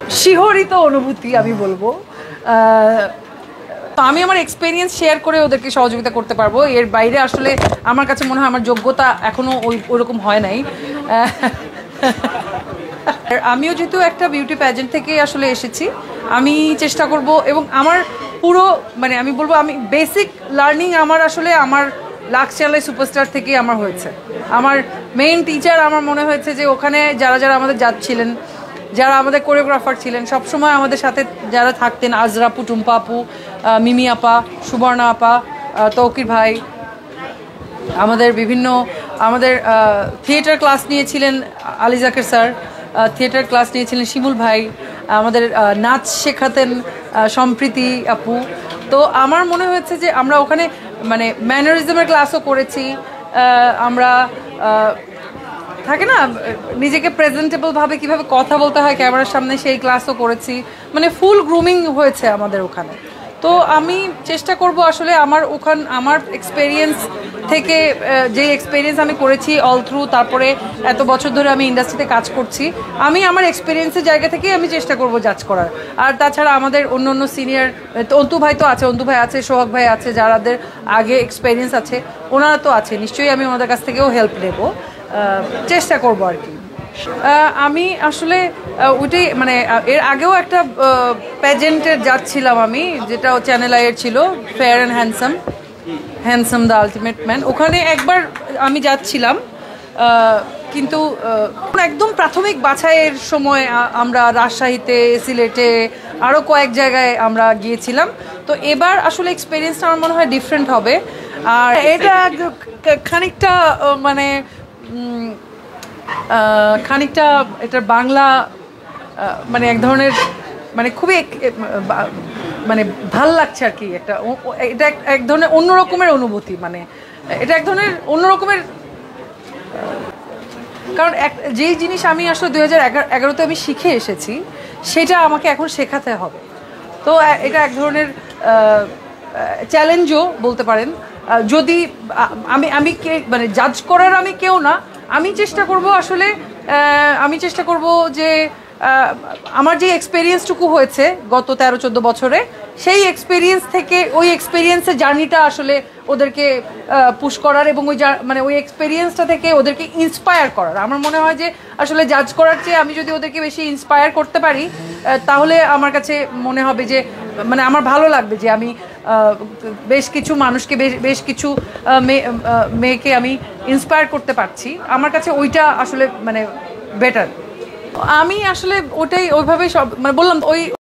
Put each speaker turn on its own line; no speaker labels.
শিহরিত অনুভূতি আমি বলবো। তো আমি আমার এক্সপেরিয়েন্স শেয়ার করে ওদেরকে সহযোগিতা করতে পারবো, এর বাইরে আসলে আমার কাছে মনে হয় আমার যোগ্যতা এখনও ওইরকম হয় নাই। আমিও যেহেতু একটা বিউটি প্যাজেন্ট থেকে আসলে এসেছি, আমি চেষ্টা করব এবং আমার পুরো মানে আমি বলবো আমি বেসিক লার্নিং আমার আসলে আমার লাক্স চ্যানেল সুপারস্টার থেকে আমার হয়েছে। আমার মেইন টিচার আমার মনে হয়েছে যে ওখানে যারা যারা আমাদের যাচ্ছিলেন, যারা আমাদের কোরিওগ্রাফার ছিলেন, সবসময় আমাদের সাথে যারা থাকতেন, আজরা আপু, টুম্পা আপু, মিমি আপা, সুবর্ণা আপা, তৌকির ভাই, আমাদের আমাদের থিয়েটার ক্লাস নিয়েছিলেন Ali Zaker sir, theatre class নিয়েছিলেন শিমুল ভাই, আমাদের নাচ শেখাতেন সম্প্রীতি আপু। তো আমার মনে হয়েছে যে আমরা ওখানে মানে ম্যানারিজমের ক্লাসও করেছি, আমরা থাকে না নিজেকে প্রেজেন্টেবলভাবে কীভাবে কথা বলতে হয় ক্যামেরার সামনে, সেই ক্লাসও করেছি, মানে ফুল গ্রুমিং হয়েছে আমাদের ওখানে। তো আমি চেষ্টা করব আসলে আমার এক্সপেরিয়েন্স থেকে, যে এক্সপেরিয়েন্স আমি করেছি অল থ্রু, তারপরে এত বছর ধরে আমি ইন্ডাস্ট্রিতে কাজ করছি, আমি আমার এক্সপেরিয়েন্সের জায়গা থেকে আমি চেষ্টা করব জাজ করার। আর তাছাড়া আমাদের অন্য অন্য সিনিয়র অন্তু ভাই তো আছে, অন্তু ভাই আছে, সোহাগ ভাই আছে, যারাদের আগে এক্সপেরিয়েন্স আছে ওনারা তো আছে, নিশ্চয়ই আমি ওনাদের কাছ থেকেও হেল্প নেব, চেষ্টা করব আর কি। আমি আসলে ওইটাই মানে এর আগেও একটা প্যাজেন্টের যাচ্ছিলাম আমি, যেটা চ্যানেল আইয়ের ছিল, fair and handsome the ultimate man. ওখানে একবার আমি যাচ্ছিলাম, কিন্তু একদম প্রাথমিক বাছাইয়ের সময় আমরা রাজশাহীতে, সিলেটে, আরও কয়েক জায়গায় আমরা গিয়েছিলাম। তো এবার আসলে এক্সপিরিয়েন্সটা আমার মনে হয় ডিফারেন্ট হবে। আর এটা খানিকটা মানে এটার বাংলা মানে এক ধরনের মানে খুবই মানে ভাল লাগছে আর কি, এটা এক ধরনের অন্যরকমের অনুভূতি, মানে এটা এক ধরনের অন্যরকমের, কারণ যেই জিনিস আমি আসলে 2011-তে আমি শিখে এসেছি সেটা আমাকে এখন শেখাতে হবে। তো এটা এক ধরনের চ্যালেঞ্জও বলতে পারেন। যদি আমি মানে জাজ করার আমি কেউ না, আমি চেষ্টা করব যে আমার যে এক্সপেরিয়েন্সটুকু হয়েছে গত 13-14 বছরে, সেই এক্সপেরিয়েন্স থেকে ওই এক্সপেরিয়েন্সের জার্নিটা আসলে ওদেরকে পুশ করার এবং ওই এক্সপেরিয়েন্সটা থেকে ওদেরকে ইন্সপায়ার করার। আমার মনে হয় যে আসলে জাজ করার চেয়ে আমি যদি ওদেরকে বেশি ইন্সপায়ার করতে পারি, তাহলে আমার কাছে মনে হবে যে মানে আমার ভালো লাগবে যে আমি বেশ কিছু মানুষকে, বেশ কিছু মেয়েকে আমি ইন্সপায়ার করতে পারছি। আমার কাছে ওইটা আসলে মানে বেটার। আমি আসলে ওইভাবেই সব মানে বললাম ওই